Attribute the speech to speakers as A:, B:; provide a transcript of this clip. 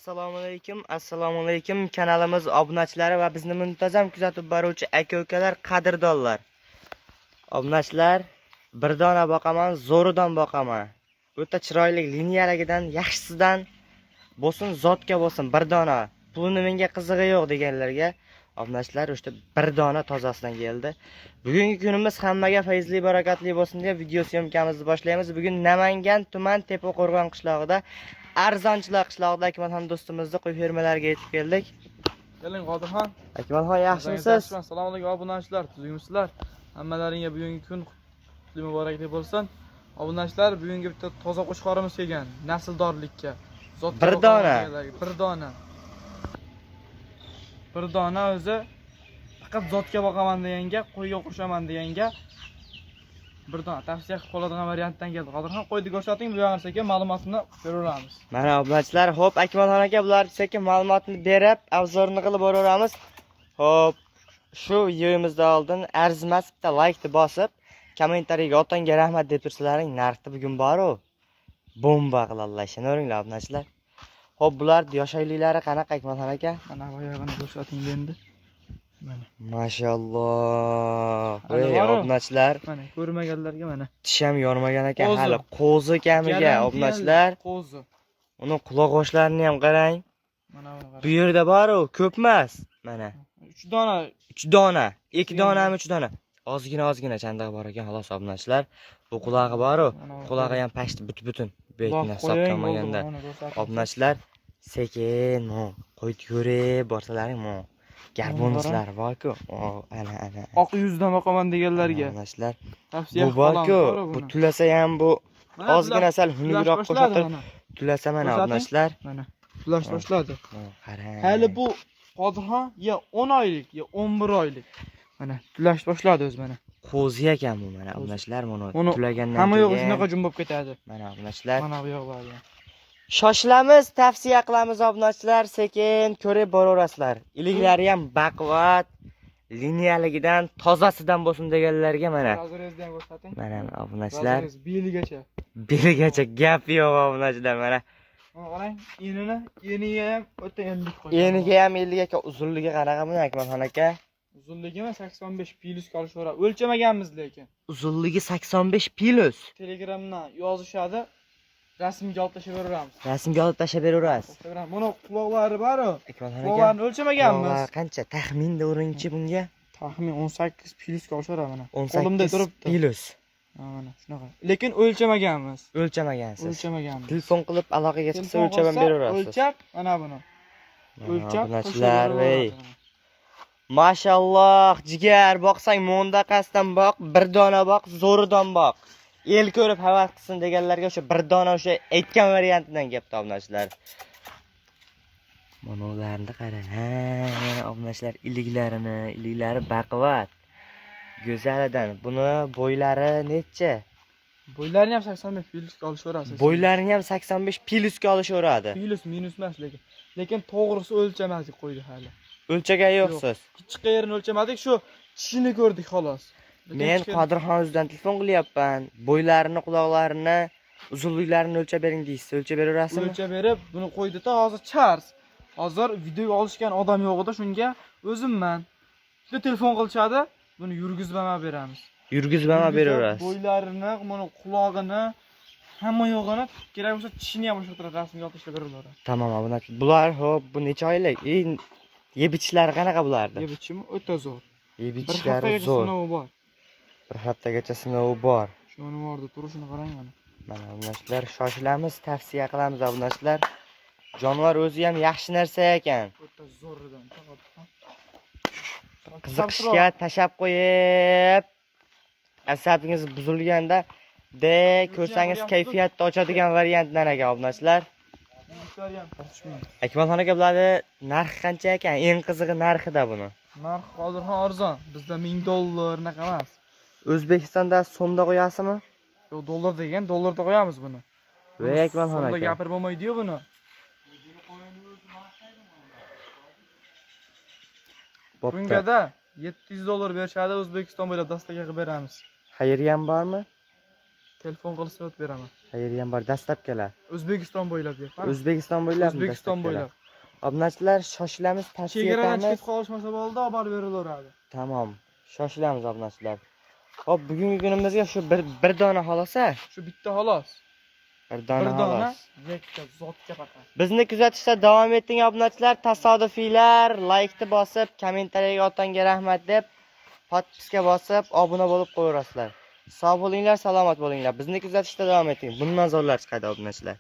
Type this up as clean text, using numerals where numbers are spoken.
A: Assalomu alaykum kanalimiz obunachilari va bizni muntazam kuzatib boruvchi aka-ukalar, qadrdonlar. Obunachilar, bir dona boqaman, zo'ridan boqaman. O'ta chiroyli liniyaligidan, yaxshisidan bo'lsin, zotga bo'lsin, bir dona. Pulini menga qizig'i yo'q deganlarga obunachilar o'sha bir dona tozasidan keldi. Bugungi kunimiz hammaga fayzli, barakatli bo'lsin deb video syomkamizni boshlaymiz. Bugun Namangan tuman Tepaqo'rg'on qishlog'ida Arzonchilar qishlog'ida Akmalxon do'stimizni qo'y fermalariga yetib keldik.
B: Keling Qodirxon.
A: Akmalxon, yaxshimisiz?
B: Assalomu alaykum obunachilar, tuzingmisizlar? Hammalaringga bugungi kun qutli muborakli bo'lsin. Obunachilar, bugungi bitta toza qo'chqorimiz kelgan, nasldorlikka.
A: Bir dona.
B: Bir dona o'zi faqat zotga boqaman deganga, qo'yga qo'shaman deganga bir dona tavsiya qilib qoladigan variantdan keldi. Qodirxon, qo'yni ko'rsating, bu yoqdan sekin ma'lumotni beraveramiz.
A: Mana obunachilar, xo'p, Akmalxon aka bular sekin ma'lumotni berib, avzorini qilib boraveramiz. Xo'p, shu videomizdan oldin arzimas bitta laykni bosib, kommentariyaga otangga rahmat deb tursalaring, narxi bugun bor-ku. Bomba qiladilar, ishonaveringlar obunachilar. Xo'p, bular yoshayliklari qanaqa Akmalxon aka?
B: Mana bu yoqni ko'rsating endi. Mana.
A: Mashalloh. Ey obunachilar,
B: Mana ko'rmaganlarga mana.
A: tish ham yormagan ekan, hali qo'zi kamiga obunachilar.
B: Qo'zi.
A: Uni quloq oshlarini ham qarang.
B: Mana buni qarang.
A: Bu yerda bor-ku, ko'p emas. Mana
B: 3 dona.
A: 3 dona, 2 donami 3 dona. Ozgina chandiq bor ekan, xolos obunachilar. Bu qulog'i bor-ku, qulog'i ham pashti butun. Betini hisoblamaganda. Obunachilar, sekin qo'yib ko'rib borsalaring, garbonuslar bor-ku. Ana.
B: Oq yuzdan boqaman deganlarga.
A: Obunachilar,
B: Tavsiya
A: bu bor-ku, bu tulasa ham bu ozgina sal xunukroq qo'shatir. Tulasa mana obunachilar.
B: Mana tulash boshladi.
A: Qarang.
B: Hali bu Qodirxon ya 10 oylik, ya 11 oylik. Mana tulash boshladi o'zi mana.
A: Qo'zi ekan bu mana obunachilar, mana tulagandan keyin
B: hamma yo'q shunaqa jum bo'lib ketadi.
A: Mana obunachilar.
B: Mana bu yo'q bor.
A: Shoshilamiz, tavsiya qilamiz obunachilar, sekin ko'rib boraverasizlar. Iliklari ham baquvvat, liniyaligidan, tozasidan bo'lsin deganlarga mana.
B: Razrezni ham ko'rsating.
A: Mana obunachilar.
B: Beligacha.
A: Beligacha gap yo'q obunachilar mana.
B: Mana qarang, eniga ham o'ta enlik qo'ygan.
A: Eniga ham 50 aka, uzunligi qanaqa buni Akmalxon aka?
B: Uzunligimi 85 plus qolishaveradi. O'lchamaganmiz lekin.
A: Uzunligi 85 plus.
B: Telegramdan yozishadi. Rasmga olib tashlab beramiz.
A: Rasmga olib tashlab beraverasiz.
B: Mana quloqlari bor-ku.
A: Akmalxon aka.
B: Quloqlarni o'lchamaganmiz.
A: Qancha taxminda o'ringchi bunga?
B: Taxmin 18 plus qolishaveradi mana.
A: 18
B: Qo'limda turibdi.
A: plus.
B: Mana shunaqa. Lekin o'lchamaganmiz.
A: O'lchamagansiz.
B: O'lchamaganmiz.
A: Telefon qilib aloqaga chiqsa o'lchab ham beraverasiz.
B: O'lchab mana buni. O'lchab
A: obunachilar, ey. Mashalloh, jigar boqsang mondaqasidan boq, bir dona boq, zo'ridan boq. El ko'rib havas qilsin deganlarga o'sha bir dona o'sha aytgan variantidan gapdi obunachilar. Mana ularni qarang. Mana obunachilar iliklari baquvvat. Go'zalidan. Buni bo'ylari necha?
B: Bo'ylarini ham 85 plyusga olishaverasiz.
A: Bo'ylarini ham 85 plyusga olishaveradi.
B: Plyus minus emas lekin. Lekin to'g'risi o'lchamadik qo'ydi hali.
A: O'lchagan yo'qsiz.
B: Kichik yerini o'lchamadik, shu tishini ko'rdik xolos.
A: Men Qodirxon o'zidan telefon qilyapman. Bo'ylarini, quloqlarini, uzunliklarini o'lchab bering deysiz. O'lchab beraverasizmi?
B: O'lchab berib, buni qo'ydi-da, hozir chars. Hozir video olishgan odam yo'q edi, shunga o'zimman. Bitta telefon qilishadi, buni yurgizmama beramiz.
A: Yurgizmama beraverasiz.
B: Bo'ylarini, mana qulog'ini, hamma yo'g'ini, kerak bo'lsa tishini ham o'sha yerga rasmga olib tashlab beraveradi.
A: Tamom, obunachilar. Bular xo'p, bu necha oylik? Yeb ichishlari qanaqa bulardi?
B: Yeb ichimi o'ta zo'r.
A: Yeb ichishlari zo'r.
B: Bor.
A: Bir haftagacha sinovi bor.
B: Shuni borda turishini qarang mana.
A: Mana obunachilar, shoshilamiz, tavsiya qilamiz obunachilar. Jonivor o'zi ham yaxshi narsa ekan.
B: O'ta zo'ridan.
A: Qiziqishga tashab qo'yib, asabingiz buzilganda ko'rsangiz kayfiyatni ochadigan variantdan ekan obunachilar. Akmalxon aka, bularni narxi qancha ekan? Eng qizig'i narxida buni.
B: Narx Qodirxon arzon. Bizda $1000 naqa emas.
A: O'zbekistonda so'mda qo'yasizmi?
B: Yo'q, dollar degan, dollarda qo'yamiz buni.
A: Voy Akmalxon aka.
B: So'mda gapirib bo'lmaydi-yu buni. Bungada $700 berishadi, O'zbekiston bo'ylab dastaga qilib beramiz.
A: Xayriya ham bormi?
B: Telefon qilsa o'tib beraman.
A: Xayriya ham bor, dastlabkilar.
B: O'zbekiston bo'ylab ber.
A: O'zbekiston bo'ylab.
B: O'zbekiston bo'ylab.
A: Obunachilar shoshilamiz, tavsiya
B: Chegaradan chiqib
A: etamiz.
B: qolishmasa bo'ldi, olib berilaveradi.
A: Tamam. Shoshilamiz obunachilar. Hop, bugungi kunimizga shu bir dona xolasa,
B: Shu bitta xolos.
A: bir dona xolos.
B: yakka zotga faqat.
A: Bizni kuzatishda davom eting obunachilar. Tasodifiylar laykni bosib, kommentariyaga otanga rahmat deb, podpiska bosib, obuna bo'lib qo'yaverasizlar. Sog' bo'linglar, salomat bo'linglar. Bizni kuzatishda davom eting. Bundan zo'rlar chiqadi obunachilar.